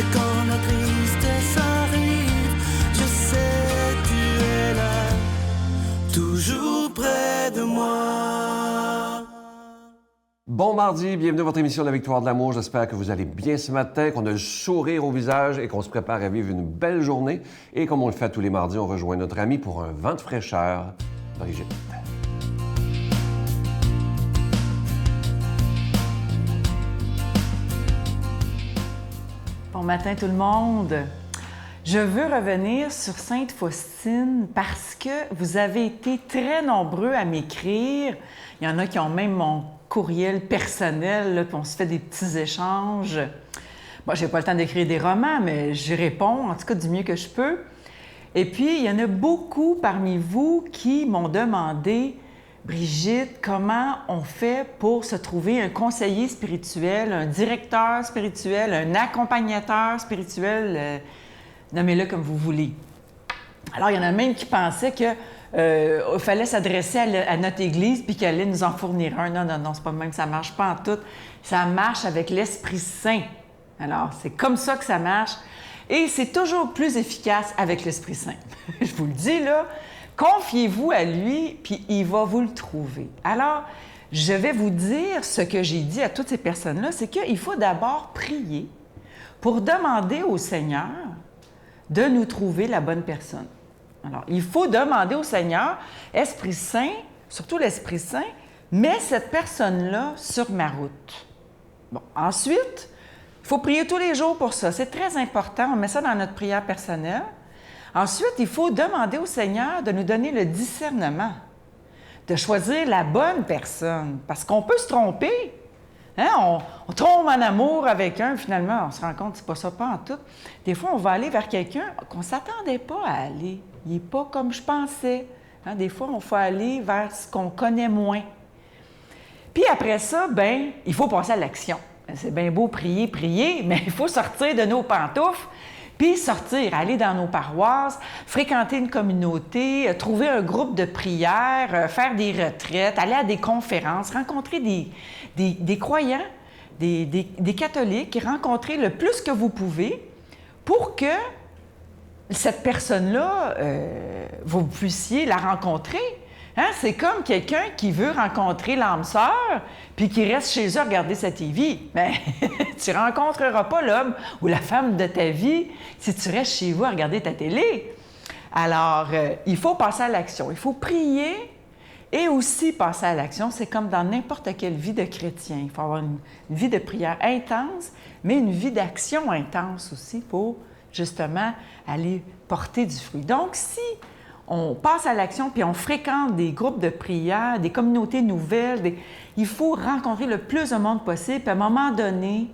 Et quand la tristesse arrive, je sais tu es là, toujours près de moi. Bon mardi, bienvenue à votre émission La Victoire de l'amour. J'espère que vous allez bien ce matin, qu'on a le sourire au visage et qu'on se prépare à vivre une belle journée. Et comme on le fait tous les mardis, on rejoint notre ami pour un vent de fraîcheur, Brigitte. Bon matin tout le monde. Je veux revenir sur Sainte Faustine parce que vous avez été très nombreux à m'écrire. Il y en a qui ont même mon courriel personnel, là, puis on se fait des petits échanges. Moi, j'ai pas le temps d'écrire des romans, mais j'y réponds, en tout cas du mieux que je peux. Et puis, il y en a beaucoup parmi vous qui m'ont demandé, Brigitte, comment on fait pour se trouver un conseiller spirituel, un directeur spirituel, un accompagnateur spirituel, nommez-le comme vous voulez. Alors, il y en a même qui pensaient que fallait s'adresser à notre Église puis qu'elle allait nous en fournir un. Non, non, non, c'est pas même, ça marche pas en tout. Ça marche avec l'Esprit Saint. Alors, c'est comme ça que ça marche. Et c'est toujours plus efficace avec l'Esprit Saint. Je vous le dis, là, confiez-vous à lui, puis il va vous le trouver. Alors, je vais vous dire ce que j'ai dit à toutes ces personnes-là, c'est qu'il faut d'abord prier pour demander au Seigneur de nous trouver la bonne personne. Alors, il faut demander au Seigneur, Esprit Saint, surtout l'Esprit Saint, mets cette personne-là sur ma route. Bon, ensuite, il faut prier tous les jours pour ça. C'est très important. On met ça dans notre prière personnelle. Ensuite, il faut demander au Seigneur de nous donner le discernement, de choisir la bonne personne, parce qu'on peut se tromper. Hein? On tombe en amour avec un, finalement, on se rend compte que c'est pas ça, pas en tout. Des fois, on va aller vers quelqu'un qu'on ne s'attendait pas à aller. Il n'est pas comme je pensais. Hein? Des fois, on faut aller vers ce qu'on connaît moins. Puis après ça, bien, il faut passer à l'action. C'est bien beau prier, prier, mais il faut sortir de nos pantoufles, puis sortir, aller dans nos paroisses, fréquenter une communauté, trouver un groupe de prière, faire des retraites, aller à des conférences, rencontrer des croyants, des catholiques, rencontrer le plus que vous pouvez pour que cette personne-là, vous puissiez la rencontrer. Hein? C'est comme quelqu'un qui veut rencontrer l'âme sœur puis qui reste chez eux à regarder sa TV. Mais tu ne rencontreras pas l'homme ou la femme de ta vie si tu restes chez vous à regarder ta télé. Alors, il faut passer à l'action. Il faut prier et aussi passer à l'action. C'est comme dans n'importe quelle vie de chrétien. Il faut avoir une vie de prière intense, mais une vie d'action intense aussi pour justement aller porter du fruit. Donc, si on passe à l'action puis on fréquente des groupes de prière, des communautés nouvelles, il faut rencontrer le plus de monde possible. Puis à un moment donné,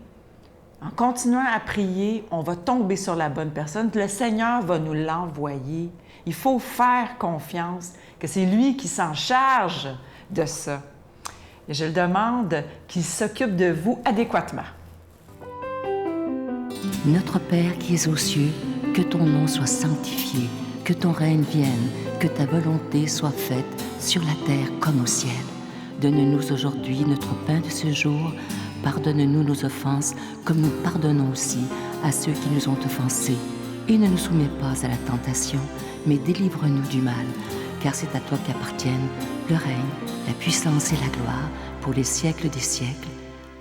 en continuant à prier, on va tomber sur la bonne personne. Le Seigneur va nous l'envoyer. Il faut faire confiance que c'est lui qui s'en charge de ça. Et je le demande qu'il s'occupe de vous adéquatement. Notre Père qui es aux cieux, que ton nom soit sanctifié, que ton règne vienne, que ta volonté soit faite sur la terre comme au ciel. Donne-nous aujourd'hui notre pain de ce jour. Pardonne-nous nos offenses, comme nous pardonnons aussi à ceux qui nous ont offensés. Et ne nous soumets pas à la tentation, mais délivre-nous du mal, car c'est à toi qu'appartiennent le règne, la puissance et la gloire, pour les siècles des siècles.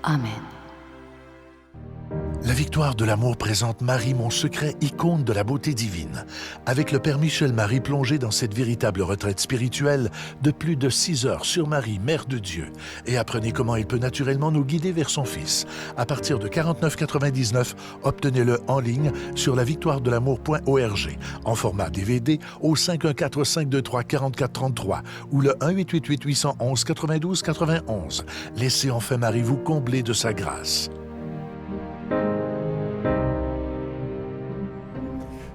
Amen. La Victoire de l'amour présente Marie, mon secret, icône de la beauté divine. Avec le Père Michel Marie plongé dans cette véritable retraite spirituelle de plus de 6 heures sur Marie, Mère de Dieu. Et apprenez comment il peut naturellement nous guider vers son Fils. À partir de 49,99, obtenez-le en ligne sur lavictoiredelamour.org en format DVD au 514-523-4433 ou le 1-888-811-92-91. Laissez enfin Marie vous combler de sa grâce.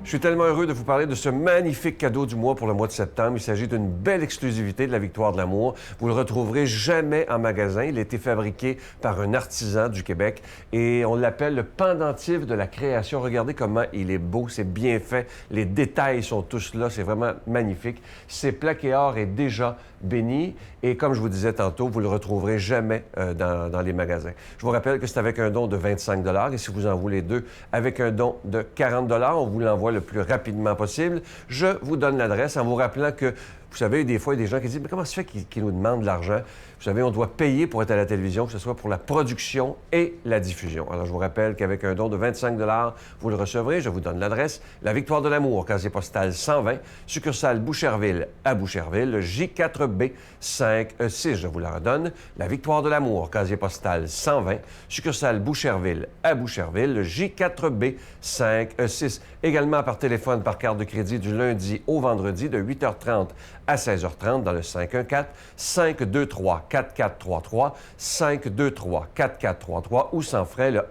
Je suis tellement heureux de vous parler de ce magnifique cadeau du mois pour le mois de septembre. Il s'agit d'une belle exclusivité de la Victoire de l'amour. Vous le retrouverez jamais en magasin. Il a été fabriqué par un artisan du Québec et on l'appelle le pendentif de la création. Regardez comment il est beau, c'est bien fait. Les détails sont tous là, c'est vraiment magnifique. C'est plaqué or et déjà béni. Et comme je vous disais tantôt, vous le retrouverez jamais dans les magasins. Je vous rappelle que c'est avec un don de 25 $ et si vous en voulez deux, avec un don de 40 $, on vous l'envoie le plus rapidement possible. Je vous donne l'adresse en vous rappelant que, vous savez, des fois, il y a des gens qui disent « Mais comment ça se fait qu'ils nous demandent de l'argent? » Vous savez, on doit payer pour être à la télévision, que ce soit pour la production et la diffusion. Alors, je vous rappelle qu'avec un don de 25 $, vous le recevrez. Je vous donne l'adresse. La Victoire de l'amour, casier postal 120, succursale Boucherville à Boucherville, J4B 5E6. Je vous la redonne. La Victoire de l'amour, casier postal 120, succursale Boucherville à Boucherville, J4B 5E6. Également par téléphone, par carte de crédit du lundi au vendredi de 8h30 à 16h30 dans le 514-523-4433, 523-4433 ou sans frais le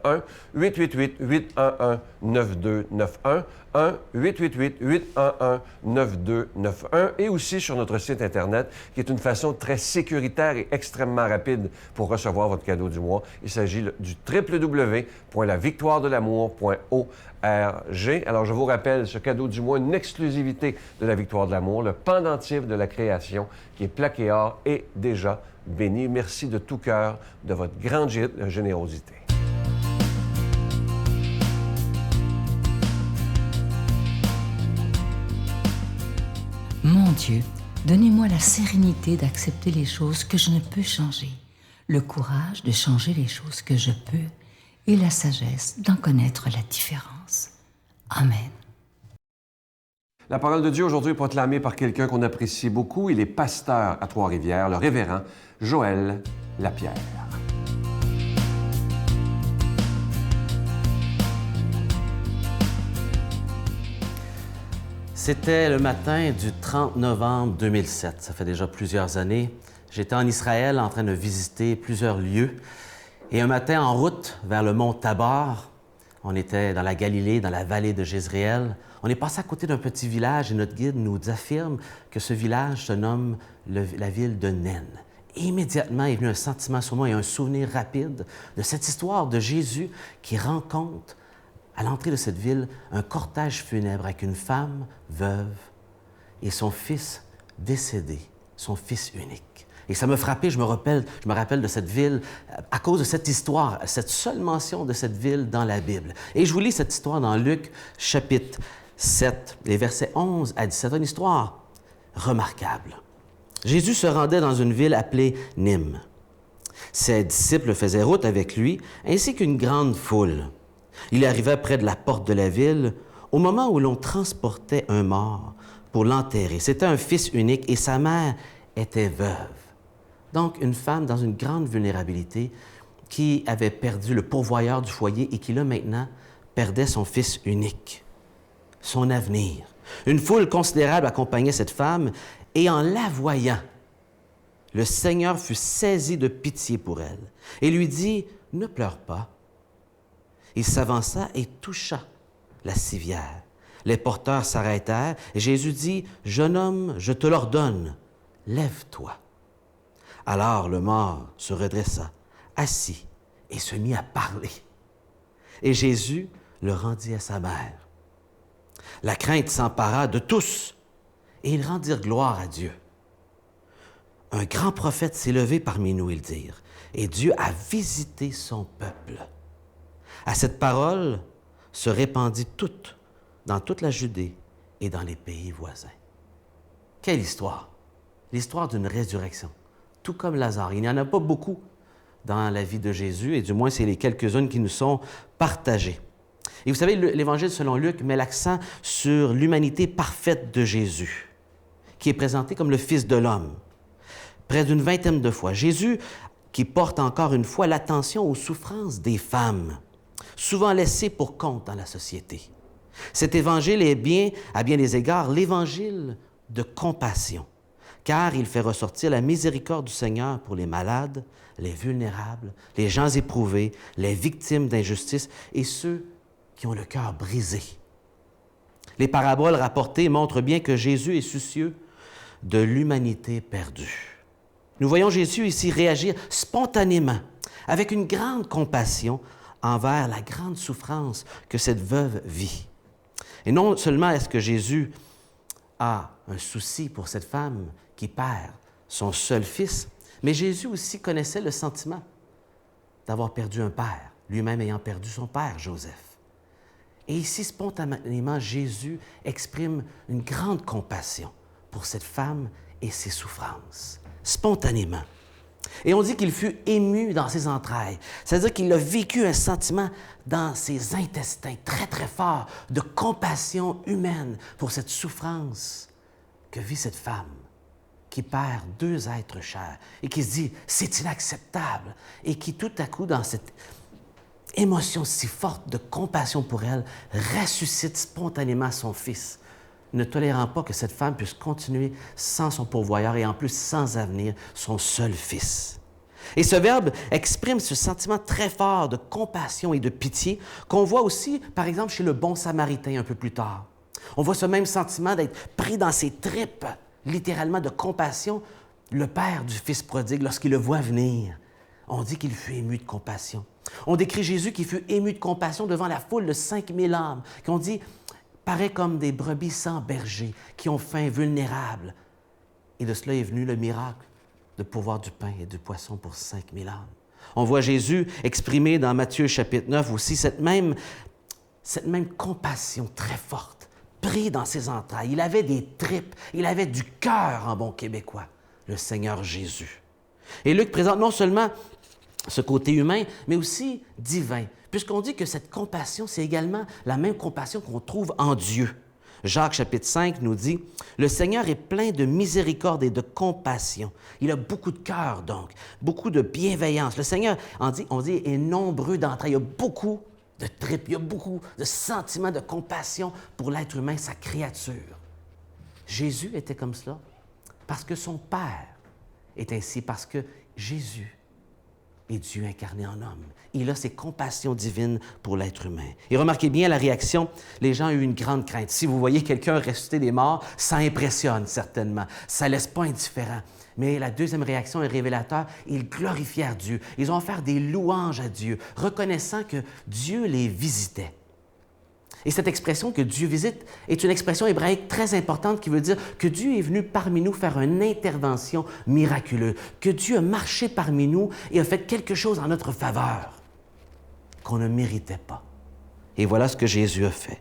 1-888-811-9291, 1-888-811-9291 et aussi sur notre site Internet qui est une façon très sécuritaire et extrêmement rapide pour recevoir votre cadeau du mois. Il s'agit du www.lavictoiredelamour.org. Alors, je vous rappelle, ce cadeau du mois, une exclusivité de la Victoire de l'amour, le pendentif de la création qui est plaqué or et déjà béni. Merci de tout cœur de votre grande générosité. Mon Dieu, donnez-moi la sérénité d'accepter les choses que je ne peux changer, le courage de changer les choses que je peux et la sagesse d'en connaître la différence. Amen. La parole de Dieu aujourd'hui est proclamée par quelqu'un qu'on apprécie beaucoup. Il est pasteur à Trois-Rivières, le révérend Joël Lapierre. C'était le matin du 30 novembre 2007. Ça fait déjà plusieurs années. J'étais en Israël en train de visiter plusieurs lieux. Et un matin, en route vers le mont Tabor, on était dans la Galilée, dans la vallée de Jezréel. On est passé à côté d'un petit village et notre guide nous affirme que ce village se nomme la ville de Naine. Et immédiatement est venu un sentiment sur moi et un souvenir rapide de cette histoire de Jésus qui rencontre à l'entrée de cette ville un cortège funèbre avec une femme veuve et son fils décédé, son fils unique. Et ça m'a frappé, je me rappelle de cette ville à cause de cette histoire, cette seule mention de cette ville dans la Bible. Et je vous lis cette histoire dans Luc, chapitre 7, les versets 11 à 17, une histoire remarquable. Jésus se rendait dans une ville appelée Nîmes. Ses disciples faisaient route avec lui, ainsi qu'une grande foule. Il arrivait près de la porte de la ville au moment où l'on transportait un mort pour l'enterrer. C'était un fils unique et sa mère était veuve. Donc, une femme dans une grande vulnérabilité qui avait perdu le pourvoyeur du foyer et qui, là, maintenant, perdait son fils unique, son avenir. Une foule considérable accompagnait cette femme et en la voyant, le Seigneur fut saisi de pitié pour elle et lui dit « Ne pleure pas ». Il s'avança et toucha la civière. Les porteurs s'arrêtèrent et Jésus dit « Jeune homme, je te l'ordonne, lève-toi ». Alors le mort se redressa, assis, et se mit à parler. Et Jésus le rendit à sa mère. La crainte s'empara de tous, et ils rendirent gloire à Dieu. Un grand prophète s'est levé parmi nous, ils dirent, et Dieu a visité son peuple. À cette parole se répandit dans toute la Judée et dans les pays voisins. Quelle histoire! L'histoire d'une résurrection. Tout comme Lazare. Il n'y en a pas beaucoup dans la vie de Jésus, et du moins, c'est les quelques-unes qui nous sont partagées. Et vous savez, l'Évangile selon Luc met l'accent sur l'humanité parfaite de Jésus, qui est présenté comme le Fils de l'homme. Près d'une vingtaine de fois. Jésus qui porte encore une fois l'attention aux souffrances des femmes, souvent laissées pour compte dans la société. Cet Évangile est à bien des égards, l'Évangile de compassion, car il fait ressortir la miséricorde du Seigneur pour les malades, les vulnérables, les gens éprouvés, les victimes d'injustice et ceux qui ont le cœur brisé. Les paraboles rapportées montrent bien que Jésus est soucieux de l'humanité perdue. Nous voyons Jésus ici réagir spontanément, avec une grande compassion envers la grande souffrance que cette veuve vit. Et non seulement est-ce que Jésus a un souci pour cette femme qui perd son seul fils, mais Jésus aussi connaissait le sentiment d'avoir perdu un père, lui-même ayant perdu son père, Joseph. Et ici, spontanément, Jésus exprime une grande compassion pour cette femme et ses souffrances, spontanément. Et on dit qu'il fut ému dans ses entrailles, c'est-à-dire qu'il a vécu un sentiment dans ses intestins très, très fort de compassion humaine pour cette souffrance que vit cette femme qui perd deux êtres chers et qui se dit « c'est inacceptable » et qui tout à coup, dans cette émotion si forte de compassion pour elle, ressuscite spontanément son fils, ne tolérant pas que cette femme puisse continuer sans son pourvoyeur et en plus sans avenir, son seul fils. Et ce verbe exprime ce sentiment très fort de compassion et de pitié qu'on voit aussi, par exemple, chez le bon Samaritain un peu plus tard. On voit ce même sentiment d'être pris dans ses tripes, littéralement de compassion, le père du fils prodigue lorsqu'il le voit venir. On dit qu'il fut ému de compassion. On décrit Jésus qui fut ému de compassion devant la foule de 5000 âmes, qu'on dit paraît comme des brebis sans berger, qui ont faim, vulnérables. Et de cela est venu le miracle de pourvoir du pain et du poisson pour 5000 âmes. On voit Jésus exprimer dans Matthieu chapitre 9 aussi cette même compassion très forte, pris dans ses entrailles. Il avait des tripes, il avait du cœur en bon québécois, le Seigneur Jésus. Et Luc présente non seulement ce côté humain, mais aussi divin, puisqu'on dit que cette compassion, c'est également la même compassion qu'on trouve en Dieu. Jacques chapitre 5 nous dit « Le Seigneur est plein de miséricorde et de compassion. Il a beaucoup de cœur, donc, beaucoup de bienveillance. Le Seigneur, on dit, est nombreux d'entrailles. Il y a beaucoup de tripes, il y a beaucoup de sentiments de compassion pour l'être humain, sa créature. » Jésus était comme cela parce que son Père est ainsi, parce que Jésus est Dieu incarné en homme. Il a ses compassions divines pour l'être humain. Et remarquez bien la réaction, les gens ont eu une grande crainte. Si vous voyez quelqu'un ressusciter des morts, ça impressionne certainement, ça ne laisse pas indifférent. Mais la deuxième réaction est révélateur, ils glorifièrent Dieu. Ils ont offert des louanges à Dieu, reconnaissant que Dieu les visitait. Et cette expression que Dieu visite est une expression hébraïque très importante qui veut dire que Dieu est venu parmi nous faire une intervention miraculeuse, que Dieu a marché parmi nous et a fait quelque chose en notre faveur qu'on ne méritait pas. Et voilà ce que Jésus a fait.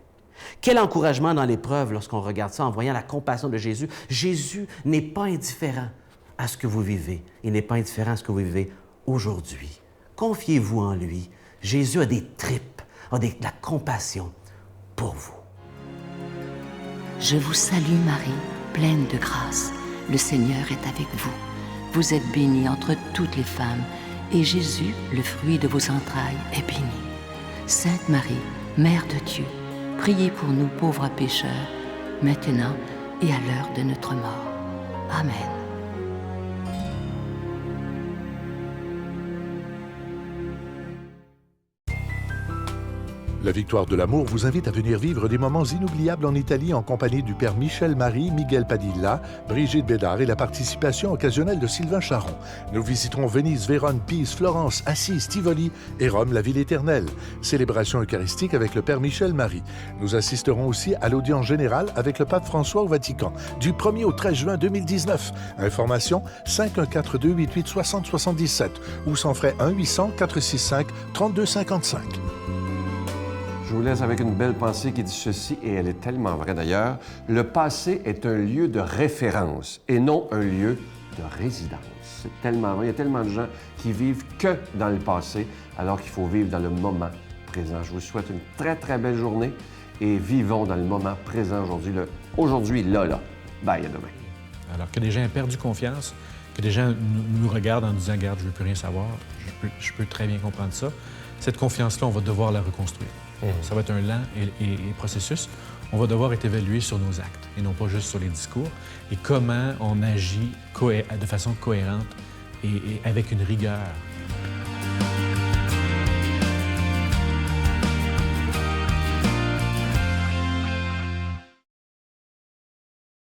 Quel encouragement dans l'épreuve lorsqu'on regarde ça en voyant la compassion de Jésus. Jésus n'est pas indifférent à ce que vous vivez. Il n'est pas indifférent à ce que vous vivez aujourd'hui. Confiez-vous en lui. Jésus a des tripes, a de la compassion pour vous. Je vous salue Marie, pleine de grâce. Le Seigneur est avec vous. Vous êtes bénie entre toutes les femmes, et Jésus, le fruit de vos entrailles, est béni. Sainte Marie, Mère de Dieu, priez pour nous pauvres pécheurs, maintenant et à l'heure de notre mort. Amen. La Victoire de l'amour vous invite à venir vivre des moments inoubliables en Italie en compagnie du père Michel Marie, Miguel Padilla, Brigitte Bédard et la participation occasionnelle de Sylvain Charon. Nous visiterons Venise, Vérone, Pise, Florence, Assise, Tivoli et Rome, la ville éternelle. Célébration eucharistique avec le père Michel Marie. Nous assisterons aussi à l'audience générale avec le pape François au Vatican du 1er au 13 juin 2019. Information 514-288-6077 ou sans frais 1-800-465-3255. Je vous laisse avec une belle pensée qui dit ceci, et elle est tellement vraie d'ailleurs. Le passé est un lieu de référence et non un lieu de résidence. C'est tellement vrai. Il y a tellement de gens qui vivent que dans le passé, alors qu'il faut vivre dans le moment présent. Je vous souhaite une très, très belle journée et vivons dans le moment présent aujourd'hui, là. Bye, à demain. Alors que des gens aient perdu confiance, que des gens nous regardent en disant « Regarde, je ne veux plus rien savoir », je peux très bien comprendre ça. Cette confiance-là, on va devoir la reconstruire. Ça va être un lent et processus. On va devoir être évalué sur nos actes et non pas juste sur les discours et comment on agit de façon cohérente et avec une rigueur